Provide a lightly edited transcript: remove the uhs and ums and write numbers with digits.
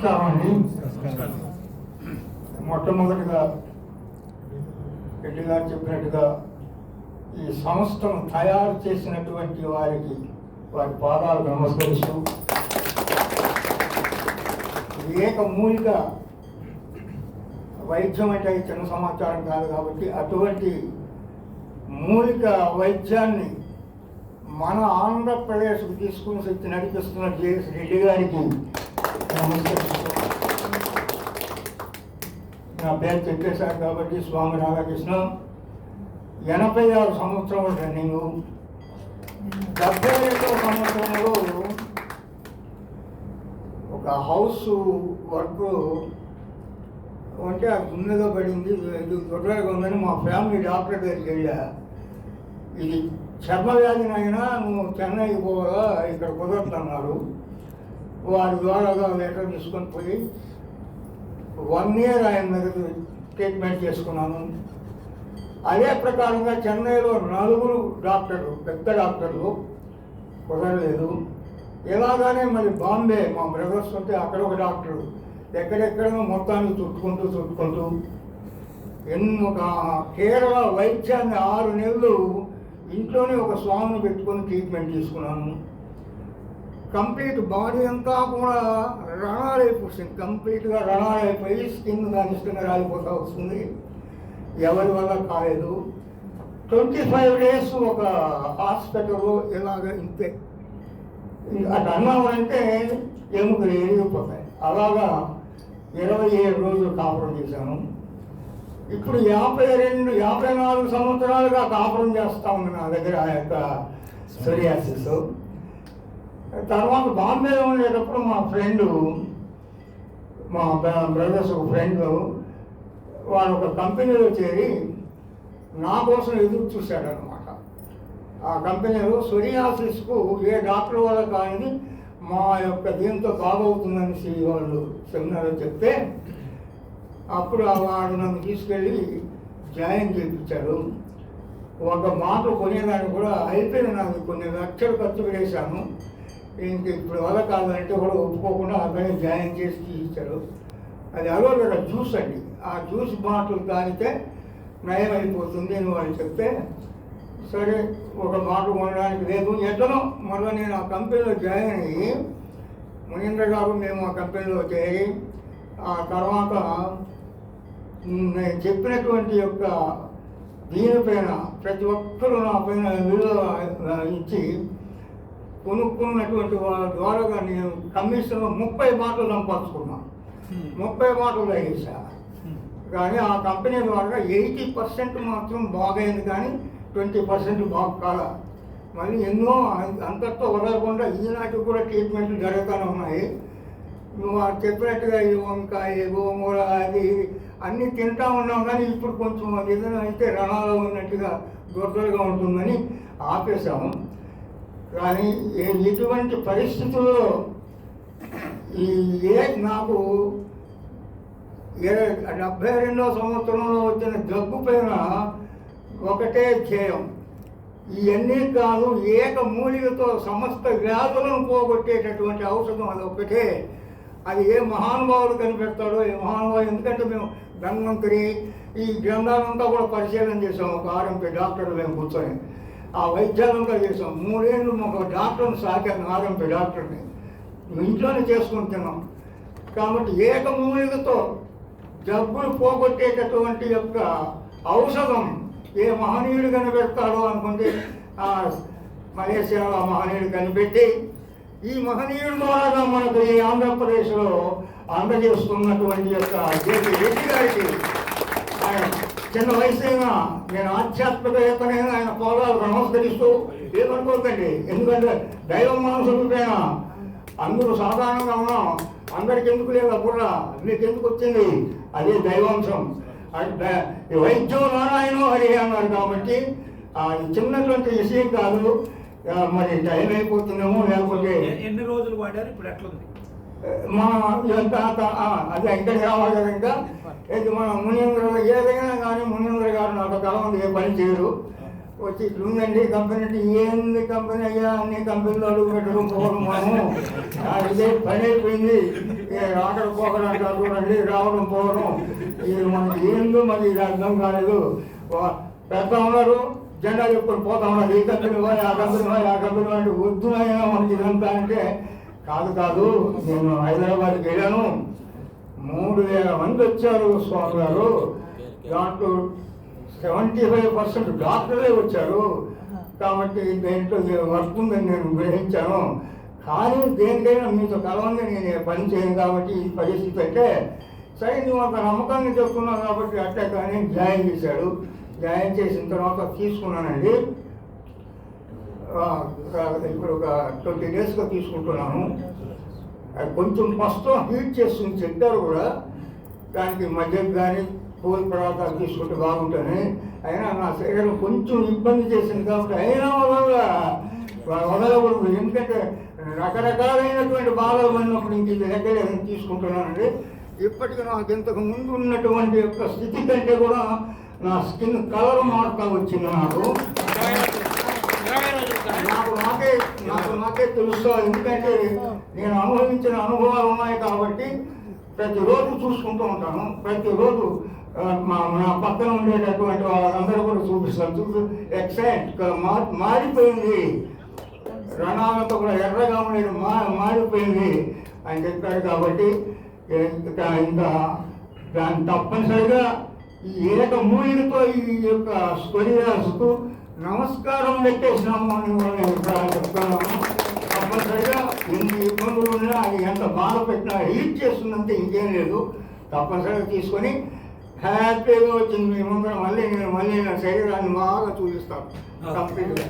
నమస్కారం అండి. మొట్టమొదటిగా రెడ్డి గారు చెప్పినట్టుగా ఈ సంస్థను తయారు చేసినటువంటి వారికి వారి పాదాలు నమస్కరిస్తూ, ఏకమూలిక వైద్యం అంటే చిన్న సమాచారం కాదు కాబట్టి అటువంటి మూలిక వైద్యాన్ని మన ఆంధ్రప్రదేశ్కు తీసుకుని వచ్చి నడిపిస్తున్న జేఎస్ రెడ్డి గారికి నమస్కరిస్తూ, నా పేరు చెప్పేశారు కాబట్టి స్వామి రాధాకృష్ణ, 86 సంవత్సరాల రన్నింగు, 72వ సంవత్సరంలో ఒక హౌస్ వర్క్ అంటే అది దున్నగా పడింది, ఇది దొడ్డగా ఉందని మా ఫ్యామిలీ డాక్టర్ దగ్గరికి వెళ్ళా. ఇది చర్మ వ్యాధినైనా నువ్వు చెన్నైకి పోగా ఇక్కడ కుదరతున్నారు. వారి ద్వారా లెటర్ తీసుకొని పోయి 1 year ఆయన దగ్గర ట్రీట్మెంట్ చేసుకున్నాను. అదే ప్రకారంగా చెన్నైలో 4 డాక్టర్లు, పెద్ద డాక్టర్లు కుదరలేదు. ఇలాగానే మరి బాంబే మా బ్రదర్స్ ఉంటే అక్కడ ఒక డాక్టరు, ఎక్కడెక్కడో మొత్తాన్ని చుట్టుకుంటూ ఒక కేరళ వైద్యాన్ని 6 నెలలు ఇంట్లోనే ఒక స్వామిని పెట్టుకొని ట్రీట్మెంట్ తీసుకున్నాను. కంప్లీట్ బాడీ అంతా కూడా రణాలైపోతుంది, కంప్లీట్గా రణాలైపోయి స్కిన్ దాని ఇష్టంగా రాలిపోతూ వస్తుంది. ఎవరి వల్ల కాలేదు. 25 days ఒక హాస్పిటల్లో ఇలాగ ఇంతే. అటు అన్నామంటే ఎముకలు ఎరిగిపోతాయి. అలాగా 27 రోజులు కాపురం చేశాను. ఇప్పుడు 54 సంవత్సరాలుగా కాపురం చేస్తా ఉంది నా దగ్గర ఆ యొక్క సోరియాసిస్. తర్వాత బాంబేలో ఉండేటప్పుడు మా ఫ్రెండు, మా బ్రదర్స్ ఒక ఫ్రెండ్, వాడు ఒక కంపెనీలో చేరి నా కోసం ఎదురు చూశాడనమాట. ఆ కంపెనీలో సోరియాసిస్కు ఏ డాక్టర్ వల్ల కానీ మా యొక్క దీంతో బాగవుతుందని వాళ్ళు సెమినార్లో చెప్తే అప్పుడు వాడు నన్ను తీసుకెళ్ళి జాయిన్ చేయించాడు. ఒక మాట కొనేదాన్ని కూడా అయిపోయింది, నాకు కొన్ని లక్షలు ఖర్చు పెట్టేశాను. ఇంక ఇప్పుడు వల్ల కాదంటే కూడా ఒప్పుకోకుండా అతనే జాయిన్ చేసి తీసిచ్చాడు. అది అలోవేరా జ్యూస్ అండి. ఆ జ్యూస్ బాటిల్ తాగితే నయం అయిపోతుంది అని వాళ్ళు చెప్తే సరే ఒక మాట కొనడానికి లేదు. ఎట్లనో మళ్ళీ నేను ఆ కంపెనీలో జాయిన్ అయ్యి మునీంద్ర గారు మేము ఆ కంపెనీలో చేరి ఆ తర్వాత నేను చెప్పినటువంటి యొక్క దీనిపైన ప్రతి ఒక్కరూ నా పైన విలువ ఇచ్చి కొనుక్కున్నటువంటి వాళ్ళ ద్వారాగా నేను కమిషన్లో 30 బాటలు సంపాదించుకున్నాను. 30 బాటలు వేసా. కానీ ఆ కంపెనీ ద్వారా 80% మాత్రం బాగైంది, కానీ 20% బాగు కాదా. మళ్ళీ ఎన్నో అంతటితో వదలకుండా ఈనాటికి కూడా ట్రీట్మెంట్లు జరుగుతూనే ఉన్నాయి. నువ్వు చెప్పినట్టుగా ఈ వంకాయ, గోమూర, అది అన్నీ తింటా ఉన్నాం. కానీ ఇప్పుడు కొంచెం ఏదైనా అయితే రణాలో ఉన్నట్టుగా దొరదలుగా ఉంటుందని ఆపేశాము. కానీ ఇటువంటి పరిస్థితుల్లో నాకు 72వ సంవత్సరంలో వచ్చిన జబ్బు పైన ఒకటే ధ్యేయం, ఇవన్నీ కాదు ఏకమూలికతో సమస్త వ్యాధులను పోగొట్టేటటువంటి ఔషధం అది ఒకటే. అది ఏ మహానుభావుడు కనిపెడతాడో, ఏ మహానుభావుడు. ఎందుకంటే మేము ధన్వంతరి ఈ గ్రంథాలంతా కూడా పరిశీలన చేసాము. ఒక RMP డాక్టర్లు మేము కూర్చొని ఆ వైద్యాలంతా చేసాం. 3 ఏళ్ళు ఒక డాక్టర్ని సాకాను, RMP డాక్టర్ని. ఇంట్లోనే చేసుకుని తిన్నాం. కాబట్టి ఏకమూలికతో జబ్బులు పోగొట్టేటటువంటి యొక్క ఔషధం ఏ మహనీయుడు కనిపెడతాడో అనుకుంటే మలేషియాలో మహనీయుడు కనిపెట్టి ఈ మహనీయుడి ద్వారా మనకు ఈ ఆంధ్రప్రదేశ్లో అందజేస్తున్నటువంటి యొక్క జేపీ రెడ్డి గారికి ఆయన చిన్న వయసైనా నేను ఆధ్యాత్మికవేత్తనైనా ఆయన పాదాలు నమస్కరిస్తూ ఏమనుకోకండి. ఎందుకంటే దైవం మనసుపైన అందరూ సాధారణంగా ఉన్నాం, అందరికి ఎందుకు లేదు కూడా మీకు ఎందుకు వచ్చింది, అదే దైవాంశం. వైద్యం నారాయణ హరి అన్నారు కాబట్టి చిన్నటువంటి విషయం కాదు. మరి టైం అయిపోతుందేమో, లేకపోతే ఎన్ని రోజులు వాడారు, ఇప్పుడు ఎట్లుంది అది ఎక్కడికి రావాలి కదా. ఇంకా ఇది మన మునీంద్ర ఏదైనా కానీ మునీంద్ర గారు నాకు కలవంది ఏ పని చేయరు. వచ్చి ఇట్లుందండి కంపెనీ, ఏంది కంపెనీ అయ్యా, అన్ని కంపెనీలు అడుగు పెట్టడం పోవడం మనము ఇదే పని అయిపోయింది. ఆర్డర్ పోకడానికి చూడండి రావడం పోవడం ఇది మనకి ఏందో మరి ఇది అర్థం కాలేదు. పెడతా ఉన్నారు, జెండా చెప్పుకొని పోతా ఉన్నారు, ఈ కంపెనీ పోయి ఆ కంపెనీ పోయి ఆ కంపెనీ అంటే వద్దునైనా మనకి ఇదంతా అంటే కాదు నేను హైదరాబాద్కి వెళ్ళాను, 3000 మంది వచ్చారు స్వామి గారు, దాంట్లో 75% డాక్టర్లే వచ్చారు, కాబట్టి దేంట్లో వర్క్ ఉందని నేను గ్రహించాను, కానీ దేనికైనా మీతో కలవంగా నేను పని చేయను కాబట్టి ఈ పరిస్థితి అంటే సరే నువ్వు ఒక నమ్మకాన్ని చెప్తున్నావు కాబట్టి అట్లా కానీ జాయిన్ చేశాడు. జాయిన్ చేసిన తర్వాత తీసుకున్నానండి. ఇప్పుడు ఒక 20 డేస్గా తీసుకుంటున్నాను. అది కొంచెం ఫస్ట్ హీట్ చేస్తుంది చెప్పారు కూడా, దానికి మధ్యకు కానీ పూల పదార్థాలు తీసుకుంటే బాగుంటుంది. అయినా నా శరీరం కొంచెం ఇబ్బంది చేసింది కాబట్టి అయినా వదలకూడదు, ఎందుకంటే రకరకాలైనటువంటి బాధలు పడినప్పుడు ఇంక ఇది దగ్గర తీసుకుంటున్నానండి. ఇప్పటికీ నాకు ఇంతకు ముందు ఉన్నటువంటి యొక్క స్థితి కంటే కూడా నా స్కిన్ కలర్ మారుతా వచ్చింది. నాకు నాకే తెలుస్తుంది, ఎందుకంటే నేను అనుభవించిన అనుభవాలు ఉన్నాయి కాబట్టి ప్రతిరోజు చూసుకుంటూ ఉంటాను. ప్రతిరోజు నా పక్కన ఉండేటటువంటి వాళ్ళందరూ కూడా చూపిస్తాను. ఎక్సైట్ మారిపోయింది, రణాలతో కూడా ఎర్రగా ఉండేది మారిపోయింది అని చెప్పారు. కాబట్టి ఇంకా దాన్ని తప్పనిసరిగా ఈ ఏక మూలితో ఈ యొక్క స్కొరియాస్కు నమస్కారం పెట్టేసినాము అని నేను చెప్తున్నాము. తప్పనిసరిగా ఎన్ని ఇబ్బందులు ఉన్నా అది ఎంత బాధ పెట్టినా హీట్ చేస్తుందంటే ఇంకేం లేదు. తప్పనిసరిగా తీసుకొని హ్యాపీగా వచ్చింది మీ ముందర. మళ్ళీ నా శరీరాన్ని బాగా చూపిస్తాను కంప్లీట్గా.